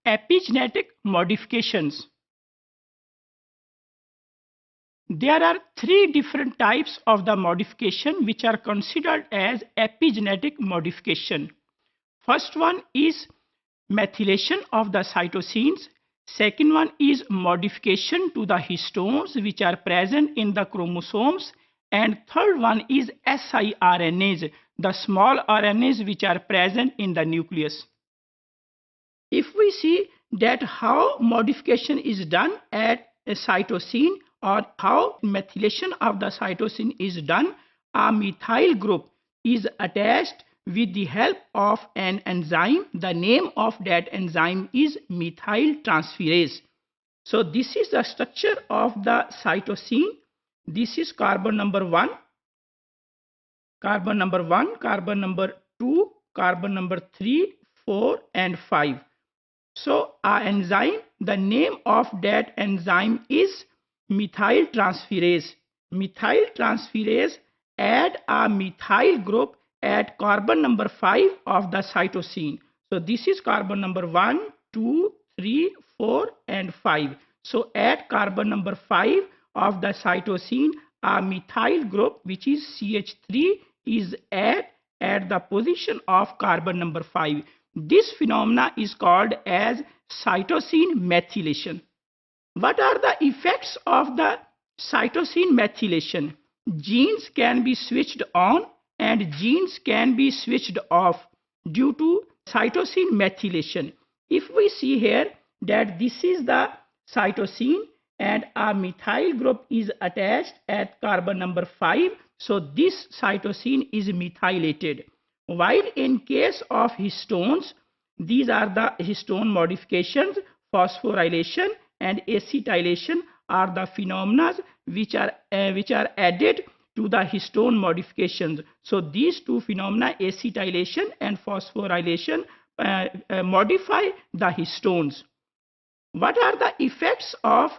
epigenetic modifications. There are three different types of the modification which are considered as epigenetic modification. First one is methylation of the cytosines. Second one is modification to the histones which are present in the chromosomes. And third one is siRNAs, the small RNAs which are present in the nucleus. If we see that how modification is done at a cytosine or how methylation of the cytosine is done, a methyl group is attached with the help of an enzyme. The name of that enzyme is methyl transferase. So this is the structure of the cytosine. This is carbon number 1, carbon number 1, carbon number 2, carbon number 3, 4 and 5. So our enzyme, the name of that enzyme is methyl transferase. Methyl transferase add a methyl group at carbon number 5 of the cytosine. So this is carbon number 1, 2, 3, 4 and 5. So at carbon number 5 of the cytosine, a methyl group which is CH3 is at the position of carbon number 5. This phenomena is called as cytosine methylation. What are the effects of the cytosine methylation? Genes can be switched on and genes can be switched off due to cytosine methylation. If we see here that this is the cytosine and a methyl group is attached at carbon number 5, so this cytosine is methylated. While in case of histones, these are the histone modifications, phosphorylation and acetylation are the phenomena which are added to the histone modifications. So these two phenomena, acetylation and phosphorylation, modify the histones. What are the effects of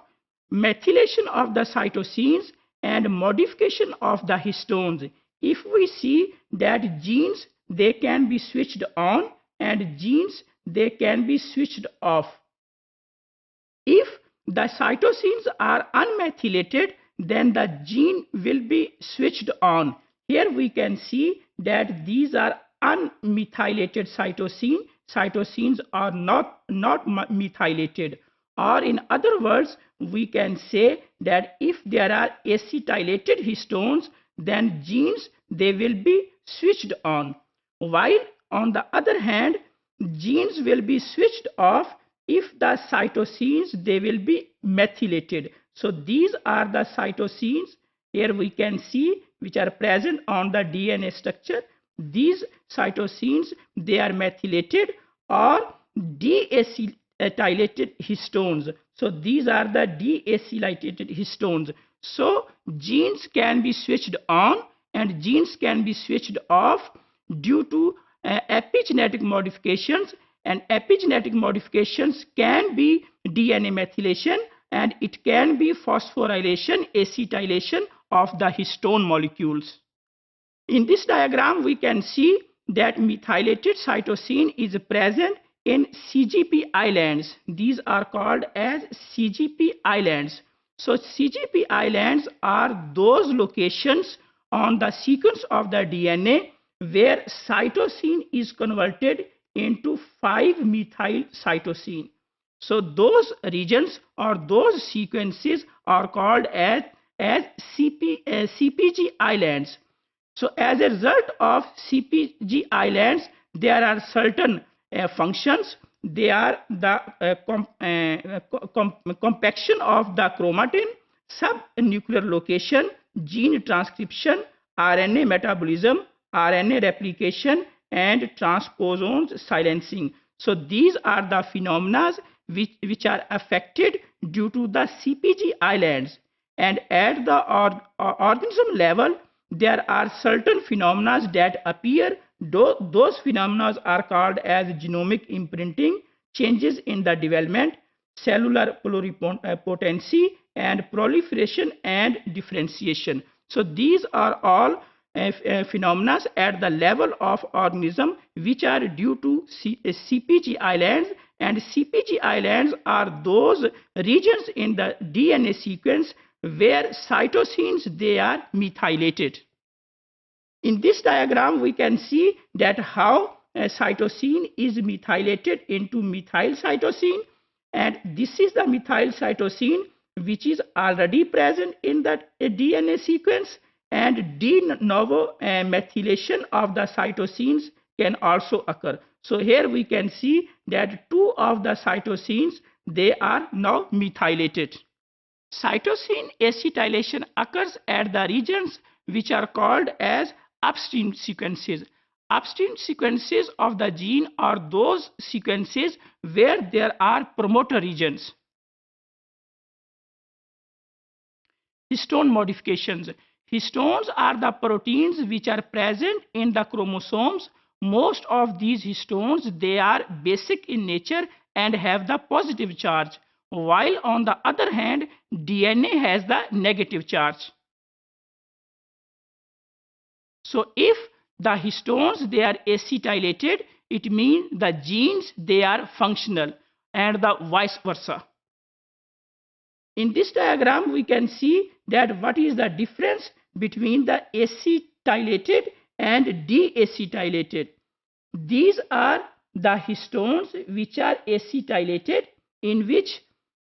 methylation of the cytosines and modification of the histones? If we see that genes, they can be switched on and genes, they can be switched off. If the cytosines are unmethylated, then the gene will be switched on. Here we can see that these are unmethylated cytosine. Cytosines are not methylated. Or in other words, we can say that if there are acetylated histones, then genes, they will be switched on. While on the other hand, genes will be switched off if the cytosines, they will be methylated. So these are the cytosines. Here we can see which are present on the DNA structure. These cytosines, they are methylated or deacetylated histones. So these are the deacetylated histones. So genes can be switched on and genes can be switched off due to epigenetic modifications, and epigenetic modifications can be DNA methylation and it can be phosphorylation, acetylation of the histone molecules. In this diagram, we can see that methylated cytosine is present in CGP islands. These are called as CGP islands. So CGP islands are those locations on the sequence of the DNA where cytosine is converted into 5-methyl cytosine. So those regions or those sequences are called as CPG islands. So as a result of CPG islands, there are certain functions. They are the compaction of the chromatin, subnuclear location, gene transcription, RNA metabolism, RNA replication, and transposons silencing. So these are the phenomena which are affected due to the CPG islands. And at the organism level, there are certain phenomena that appear. Those phenomena are called as genomic imprinting, changes in the development, cellular pluripotency, and proliferation and differentiation. So these are all phenomena at the level of organism which are due to CPG islands, And CPG islands are those regions in the DNA sequence where cytosines, they are methylated. In this diagram, we can see that how a cytosine is methylated into methyl cytosine, and this is the methyl cytosine which is already present in the DNA sequence, and de novo methylation of the cytosines can also occur. So here we can see that two of the cytosines, they are now methylated. Cytosine acetylation occurs at the regions which are called as upstream sequences. Upstream sequences of the gene are those sequences where there are promoter regions. Histone modifications. Histones are the proteins which are present in the chromosomes. Most of these histones, they are basic in nature and have the positive charge, while on the other hand, DNA has the negative charge. So if the histones, they are acetylated, it means the genes, they are functional, and the vice versa. In this diagram, we can see that what is the difference between the acetylated and deacetylated. These are the histones which are acetylated, in which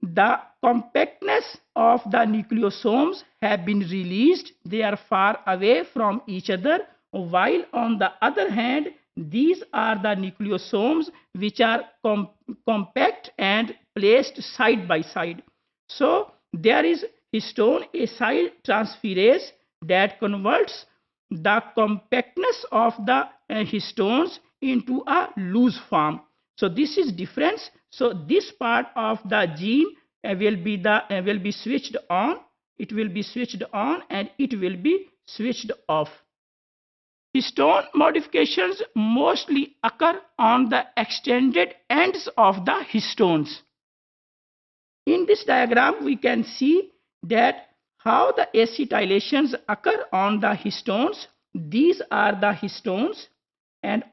the compactness of the nucleosomes have been released. They are far away from each other, while on the other hand, these are the nucleosomes which are compact and placed side by side. So there is histone acyl transferase that converts the compactness of the histones into a loose form. So this is difference. So this part of the gene will be switched on. It will be switched on and it will be switched off. Histone modifications mostly occur on the extended ends of the histones. In this diagram, we can see that how the acetylations occur on the histones. These are the histones, and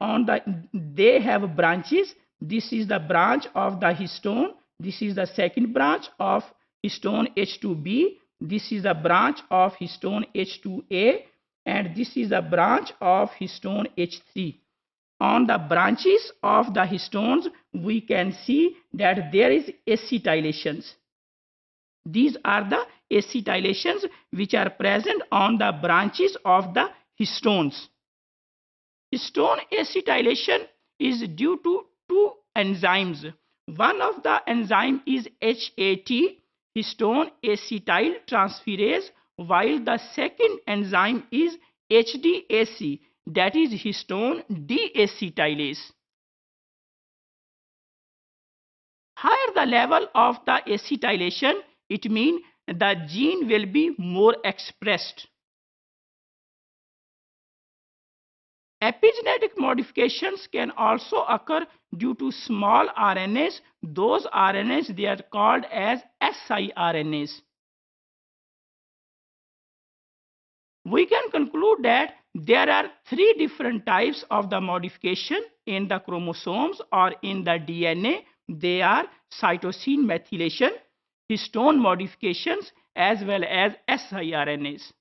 they have branches. This is the branch of the histone. This is the second branch of histone H2B. This is the branch of histone H2A, and this is the branch of histone H3. On the branches of the histones, we can see that there is acetylations. These are the acetylations which are present on the branches of the histones. Histone acetylation is due to two enzymes. One of the enzyme is HAT, histone acetyl transferase, while the second enzyme is HDAC, that is histone deacetylase. Higher the level of the acetylation, it means the gene will be more expressed. Epigenetic modifications can also occur due to small RNAs. Those RNAs, they are called as siRNAs. We can conclude that there are three different types of the modification in the chromosomes or in the DNA. They are cytosine methylation, histone modifications, as well as siRNAs.